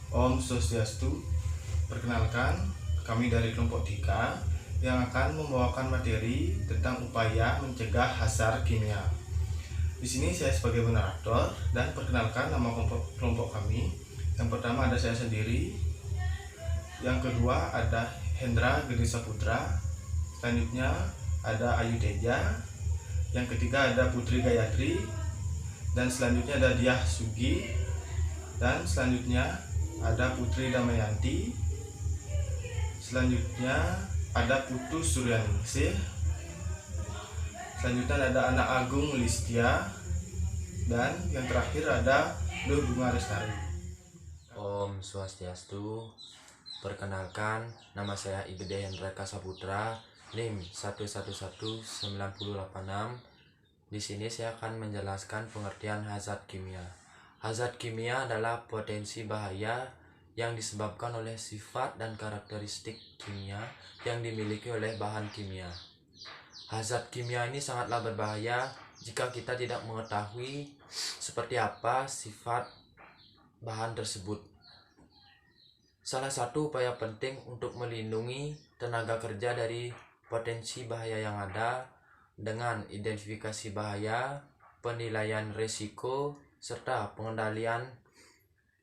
Om Swastiastu. Perkenalkan, kami dari kelompok 3 yang akan membawakan materi tentang upaya mencegah hazard kimia. Di sini saya sebagai moderator dan perkenalkan nama kelompok kami. Yang pertama ada saya sendiri, yang kedua ada Hendra Gede Saputra, selanjutnya ada Ayu Teja, yang ketiga ada Putri Gayatri, dan selanjutnya ada Diah Sugi, dan selanjutnya ada Putri Damayanti, selanjutnya ada Putu Suryaningsih, selanjutnya ada Anak Agung Listia, dan yang terakhir ada Nur Bunga Lestari. Om Swastiastu. Perkenalkan, nama saya Ibede Hendra Saputra, NIM 111986. Di sini saya akan menjelaskan pengertian hazard kimia. Hazard kimia adalah potensi bahaya yang disebabkan oleh sifat dan karakteristik kimia yang dimiliki oleh bahan kimia. Hazard kimia ini sangatlah berbahaya jika kita tidak mengetahui seperti apa sifat bahan tersebut. Salah satu upaya penting untuk melindungi tenaga kerja dari potensi bahaya yang ada dengan identifikasi bahaya, penilaian risiko, serta pengendalian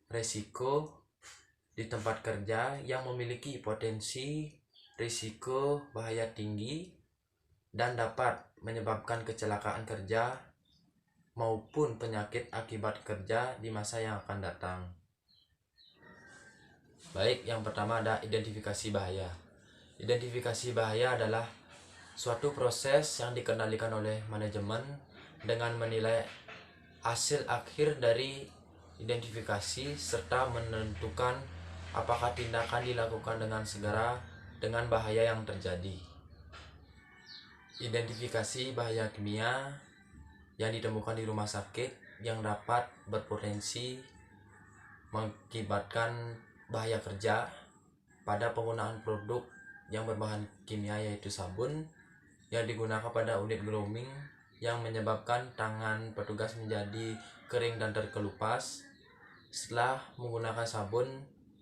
risiko di tempat kerja yang memiliki potensi risiko bahaya tinggi dan dapat menyebabkan kecelakaan kerja maupun penyakit akibat kerja di masa yang akan datang. Baik, yang pertama ada identifikasi bahaya. Identifikasi bahaya adalah suatu proses yang dikendalikan oleh manajemen dengan menilai hasil akhir dari identifikasi serta menentukan apakah tindakan dilakukan dengan segera dengan bahaya yang terjadi. Identifikasi bahaya kimia yang ditemukan di rumah sakit yang dapat berpotensi mengakibatkan bahaya kerja pada penggunaan produk yang berbahan kimia, yaitu sabun yang digunakan pada unit grooming yang menyebabkan tangan petugas menjadi kering dan terkelupas setelah menggunakan sabun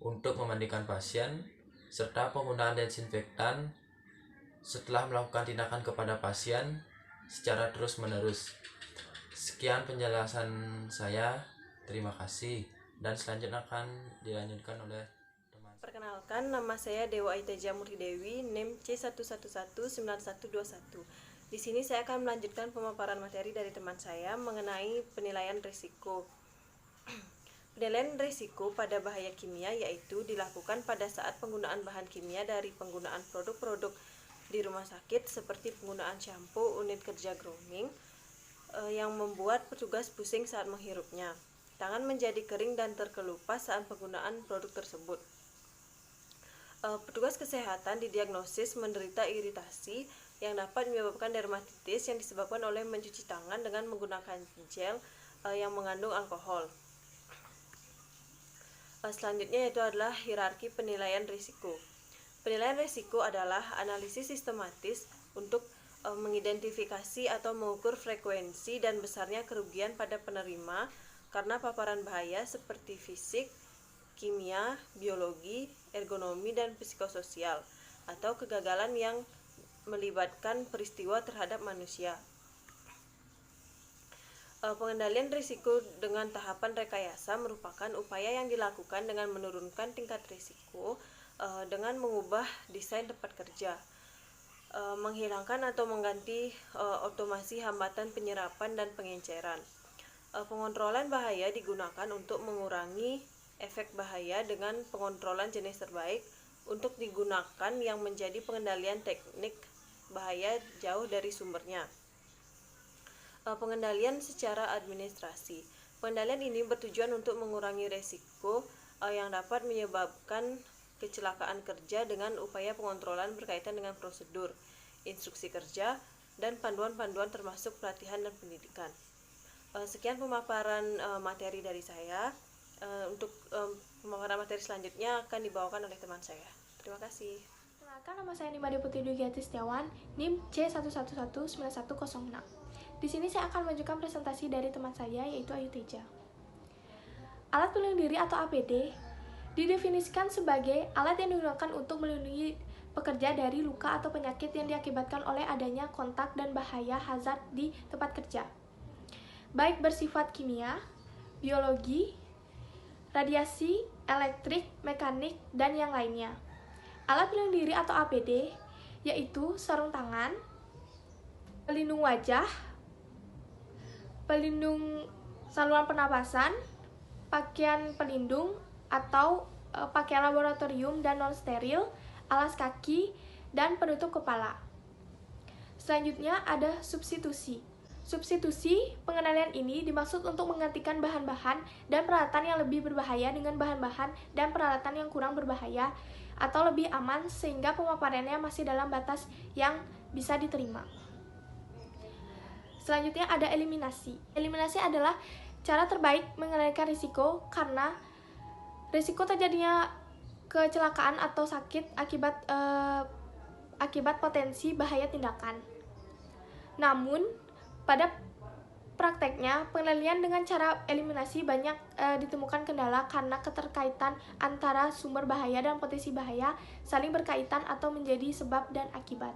untuk memandikan pasien, serta penggunaan desinfektan setelah melakukan tindakan kepada pasien secara terus-menerus. Sekian penjelasan saya, terima kasih, dan selanjutnya akan dilanjutkan oleh teman. Perkenalkan, nama saya Dewa Aiteja Murhidewi, NIM C11119121. Di sini saya akan melanjutkan pemaparan materi dari teman saya mengenai penilaian risiko. Penilaian risiko pada bahaya kimia yaitu dilakukan pada saat penggunaan bahan kimia dari penggunaan produk-produk di rumah sakit seperti penggunaan shampoo, unit kerja grooming yang membuat petugas pusing saat menghirupnya. Tangan menjadi kering dan terkelupas saat penggunaan produk tersebut. Petugas kesehatan didiagnosis menderita iritasi yang dapat menyebabkan dermatitis yang disebabkan oleh mencuci tangan dengan menggunakan gel yang mengandung alkohol. Selanjutnya yaitu adalah hierarki penilaian risiko. Penilaian risiko adalah analisis sistematis untuk mengidentifikasi atau mengukur frekuensi dan besarnya kerugian pada penerima karena paparan bahaya seperti fisik, kimia, biologi, ergonomi, dan psikososial, atau kegagalan yang melibatkan peristiwa terhadap manusia. Pengendalian risiko dengan tahapan rekayasa merupakan upaya yang dilakukan dengan menurunkan tingkat risiko dengan mengubah desain tempat kerja, menghilangkan atau mengganti otomasi hambatan penyerapan dan pengenceran. Pengontrolan bahaya digunakan untuk mengurangi efek bahaya dengan pengontrolan jenis terbaik untuk digunakan yang menjadi pengendalian teknik bahaya jauh dari sumbernya. Pengendalian secara administrasi. Pengendalian ini bertujuan untuk mengurangi risiko yang dapat menyebabkan kecelakaan kerja dengan upaya pengontrolan berkaitan dengan prosedur, instruksi kerja, dan panduan-panduan termasuk pelatihan dan pendidikan. Sekian pemaparan materi dari saya. Untuk pemaparan materi selanjutnya akan dibawakan oleh teman saya. Terima kasih. Perkenalkan, nama saya Nimade Putri Dugiati Setiawan, NIM C11119106. Di sini saya akan menunjukkan presentasi dari teman saya, yaitu Ayu Teja. Alat pelindung diri atau APD didefinisikan sebagai alat yang digunakan untuk melindungi pekerja dari luka atau penyakit yang diakibatkan oleh adanya kontak dan bahaya hazard di tempat kerja, baik bersifat kimia, biologi, radiasi, elektrik, mekanik, dan yang lainnya. Alat pelindung diri atau APD yaitu sarung tangan, pelindung wajah, pelindung saluran pernapasan, pakaian pelindung atau pakaian laboratorium dan non-steril, alas kaki, dan penutup kepala. Selanjutnya ada substitusi. Substitusi pengendalian ini dimaksud untuk menggantikan bahan-bahan dan peralatan yang lebih berbahaya dengan bahan-bahan dan peralatan yang kurang berbahaya atau lebih aman sehingga pemaparannya masih dalam batas yang bisa diterima. Selanjutnya ada eliminasi. Eliminasi adalah cara terbaik mengendalikan risiko karena risiko terjadinya kecelakaan atau sakit akibat potensi bahaya tindakan. Namun, pada prakteknya, pengendalian dengan cara eliminasi banyak ditemukan kendala karena keterkaitan antara sumber bahaya dan potensi bahaya saling berkaitan atau menjadi sebab dan akibat.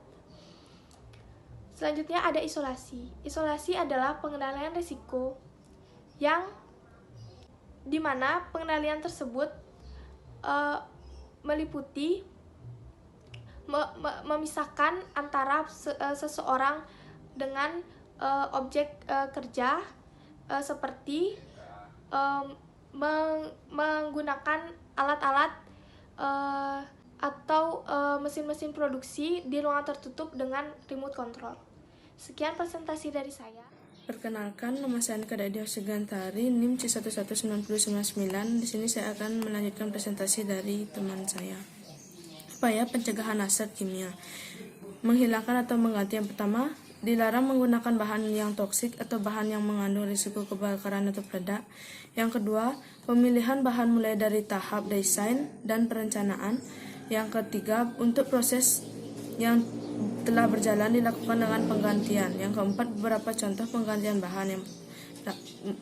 Selanjutnya ada isolasi. Isolasi adalah pengendalian risiko yang dimana pengendalian tersebut meliputi memisahkan antara seseorang dengan objek kerja seperti menggunakan alat-alat atau mesin-mesin produksi di ruangan tertutup dengan remote control. Sekian presentasi dari saya. Perkenalkan, nama saya Anka Dadia Segantari, NIM C119099. Di sini saya akan melanjutkan presentasi dari teman saya. Upaya pencegahan hazard kimia. Menghilangkan atau mengganti. Yang pertama, dilarang menggunakan bahan yang toksik atau bahan yang mengandung risiko kebakaran atau peledak. Yang kedua, pemilihan bahan mulai dari tahap desain dan perencanaan. Yang ketiga, untuk proses yang telah berjalan dilakukan dengan penggantian. Yang keempat, beberapa contoh penggantian bahan yang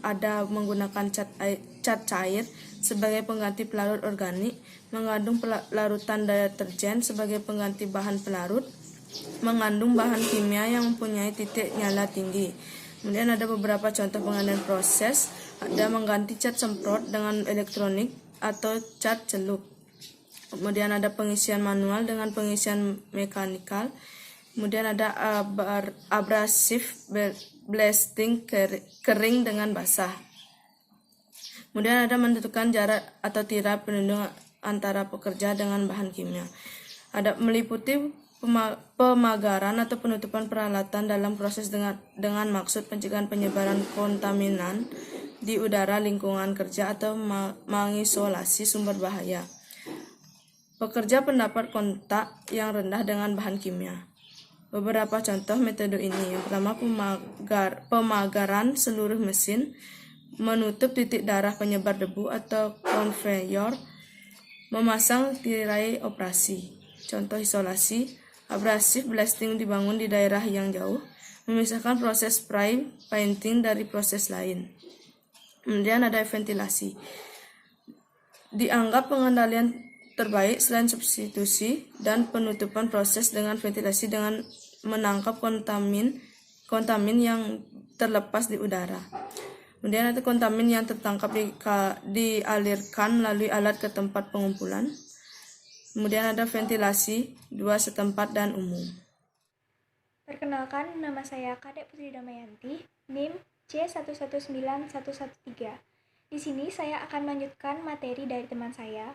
ada menggunakan cat cair sebagai pengganti pelarut organik, mengandung larutan deterjen sebagai pengganti bahan pelarut, mengandung bahan kimia yang mempunyai titik nyala tinggi. Kemudian ada beberapa contoh penggantian proses, ada mengganti cat semprot dengan elektronik atau cat celup. Kemudian ada pengisian manual dengan pengisian mekanikal. Kemudian ada abrasif blasting kering dengan basah. Kemudian ada menentukan jarak atau tirai pelindung antara pekerja dengan bahan kimia. Ada meliputi pemagaran atau penutupan peralatan dalam proses dengan maksud pencegahan penyebaran kontaminan di udara lingkungan kerja atau mengisolasi sumber bahaya. Pekerja pendapat kontak yang rendah dengan bahan kimia. Beberapa contoh metode ini. Yang pertama, pemagaran seluruh mesin, menutup titik darah penyebar debu atau konveyor, memasang tirai operasi. Contoh isolasi, abrasif blasting dibangun di daerah yang jauh, memisahkan proses spray painting dari proses lain. Kemudian ada ventilasi. Dianggap pengendalian terbaik selain substitusi dan penutupan proses dengan ventilasi dengan menangkap kontamin yang terlepas di udara. Kemudian ada kontamin yang tertangkap dialirkan melalui alat ke tempat pengumpulan. Kemudian ada ventilasi dua setempat dan umum. Perkenalkan, nama saya Kadek Putri Damayanti, NIM C119113. Di sini saya akan melanjutkan materi dari teman saya.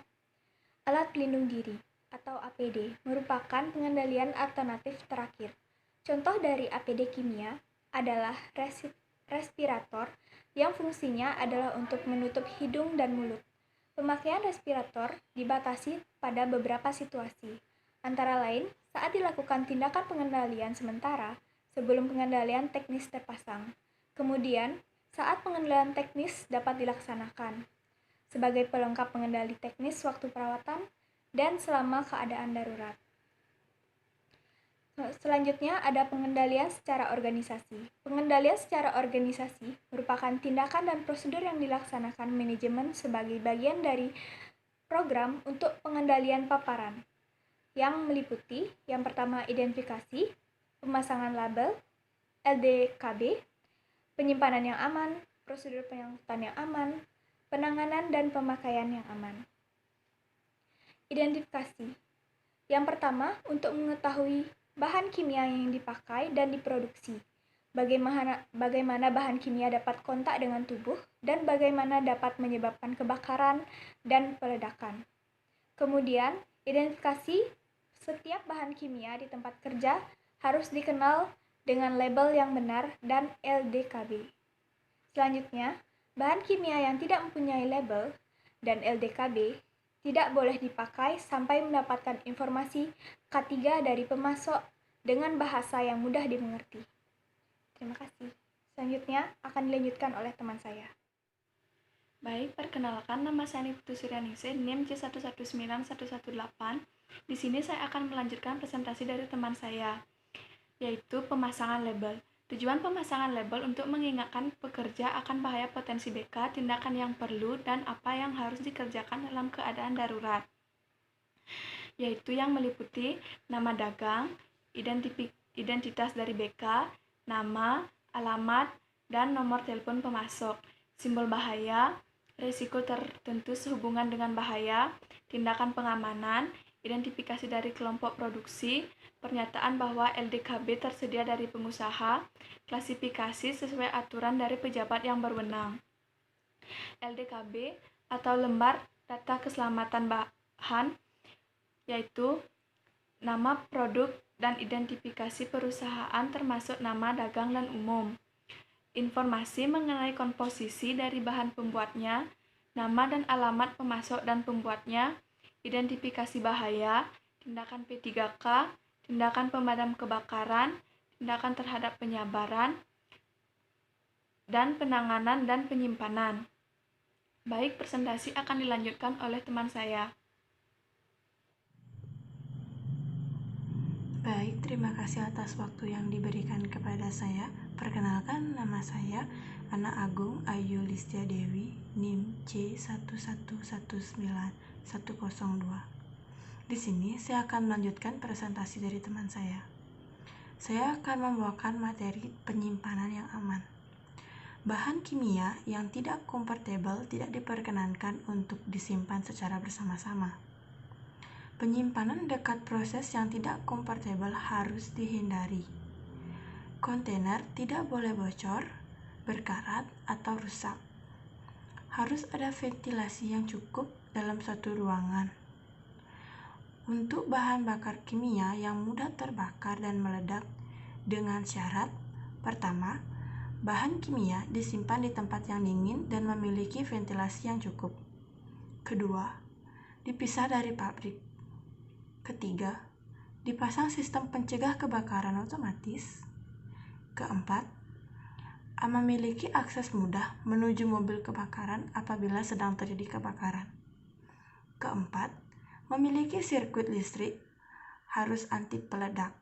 Alat pelindung diri atau APD merupakan pengendalian alternatif terakhir. Contoh dari APD kimia adalah respirator yang fungsinya adalah untuk menutup hidung dan mulut. Pemakaian respirator dibatasi pada beberapa situasi, antara lain saat dilakukan tindakan pengendalian sementara sebelum pengendalian teknis terpasang. Kemudian, saat pengendalian teknis dapat dilaksanakan sebagai pelengkap pengendali teknis waktu perawatan dan selama keadaan darurat. Selanjutnya ada pengendalian secara organisasi. Pengendalian secara organisasi merupakan tindakan dan prosedur yang dilaksanakan manajemen sebagai bagian dari program untuk pengendalian paparan yang meliputi yang pertama identifikasi, pemasangan label, LDKB, penyimpanan yang aman, prosedur pengangkutan yang aman, penanganan dan pemakaian yang aman. Identifikasi. Yang pertama, untuk mengetahui bahan kimia yang dipakai dan diproduksi, bagaimana bahan kimia dapat kontak dengan tubuh, dan bagaimana dapat menyebabkan kebakaran dan peledakan. Kemudian, identifikasi setiap bahan kimia di tempat kerja harus dikenal dengan label yang benar dan LDKB. Selanjutnya, bahan kimia yang tidak mempunyai label dan LDKB tidak boleh dipakai sampai mendapatkan informasi K3 dari pemasok dengan bahasa yang mudah dimengerti. Terima kasih. Selanjutnya akan dilanjutkan oleh teman saya. Baik, perkenalkan, nama saya Niputu Suryaningsih, NIM C119118. Di sini saya akan melanjutkan presentasi dari teman saya, yaitu pemasangan label. Tujuan pemasangan label untuk mengingatkan pekerja akan bahaya potensi BK, tindakan yang perlu, dan apa yang harus dikerjakan dalam keadaan darurat, yaitu yang meliputi nama dagang, identitas dari BK, nama, alamat, dan nomor telepon pemasok, simbol bahaya, risiko tertentu sehubungan dengan bahaya, tindakan pengamanan, identifikasi dari kelompok produksi, pernyataan bahwa LDKB tersedia dari pengusaha, klasifikasi sesuai aturan dari pejabat yang berwenang. LDKB atau lembar data keselamatan bahan, yaitu nama produk dan identifikasi perusahaan termasuk nama dagang dan umum. Informasi mengenai komposisi dari bahan pembuatnya, nama dan alamat pemasok dan pembuatnya, identifikasi bahaya, tindakan P3K, tindakan pemadam kebakaran, tindakan terhadap penyabaran, dan penanganan dan penyimpanan. Baik, presentasi akan dilanjutkan oleh teman saya. Baik, terima kasih atas waktu yang diberikan kepada saya. Perkenalkan, nama saya Ana Agung Ayu Listia Dewi, NIM C1119 102. Di sini saya akan melanjutkan presentasi dari teman saya. Saya akan membawakan materi penyimpanan yang aman. Bahan kimia yang tidak kompatibel tidak diperkenankan untuk disimpan secara bersama-sama. Penyimpanan dekat proses yang tidak kompatibel harus dihindari. Kontainer tidak boleh bocor, berkarat, atau rusak. Harus ada ventilasi yang cukup dalam satu ruangan. Untuk bahan bakar kimia yang mudah terbakar dan meledak dengan syarat: pertama, bahan kimia disimpan di tempat yang dingin dan memiliki ventilasi yang cukup. Kedua, dipisah dari pabrik. Ketiga, dipasang sistem pencegah kebakaran otomatis. Keempat, memiliki akses mudah menuju mobil kebakaran apabila sedang terjadi kebakaran. Keempat, memiliki sirkuit listrik, harus anti peledak.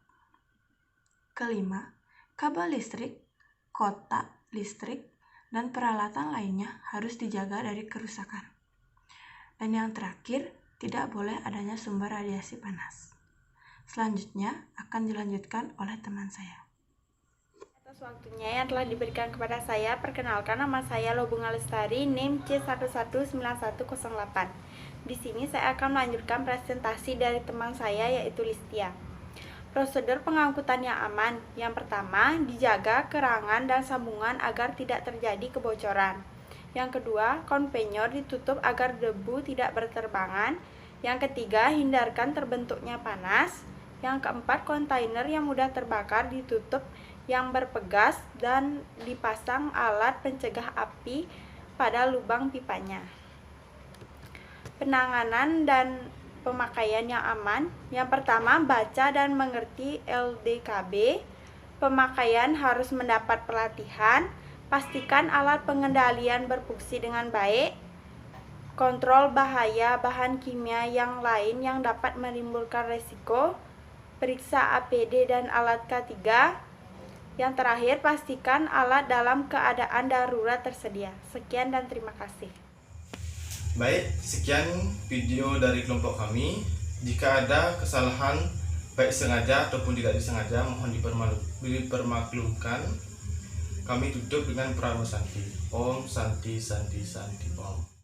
Kelima, kabel listrik, kotak listrik, dan peralatan lainnya harus dijaga dari kerusakan. Dan yang terakhir, tidak boleh adanya sumber radiasi panas. Selanjutnya akan dilanjutkan oleh teman saya. Atas waktunya yang telah diberikan kepada saya, perkenalkan, nama saya Lobunga Lestari, NIM C119108. Di sini saya akan melanjutkan presentasi dari teman saya, yaitu Listia. Prosedur pengangkutan yang aman. Yang pertama, dijaga kerangan dan sambungan agar tidak terjadi kebocoran. Yang kedua, konveyor ditutup agar debu tidak berterbangan. Yang ketiga, hindarkan terbentuknya panas. Yang keempat, kontainer yang mudah terbakar ditutup yang berpegas dan dipasang alat pencegah api pada lubang pipanya. Penanganan dan pemakaian yang aman. Yang pertama, baca dan mengerti LDKB. Pemakaian harus mendapat pelatihan. Pastikan alat pengendalian berfungsi dengan baik. Kontrol bahaya bahan kimia yang lain yang dapat menimbulkan risiko. Periksa APD dan alat K3. Yang terakhir, pastikan alat dalam keadaan darurat tersedia. Sekian dan terima kasih. Baik, sekian video dari kelompok kami. Jika ada kesalahan baik sengaja ataupun tidak disengaja, mohon dipermaklumkan. Kami tutup dengan Pramo Santi. Om Santi Santi Santi Om.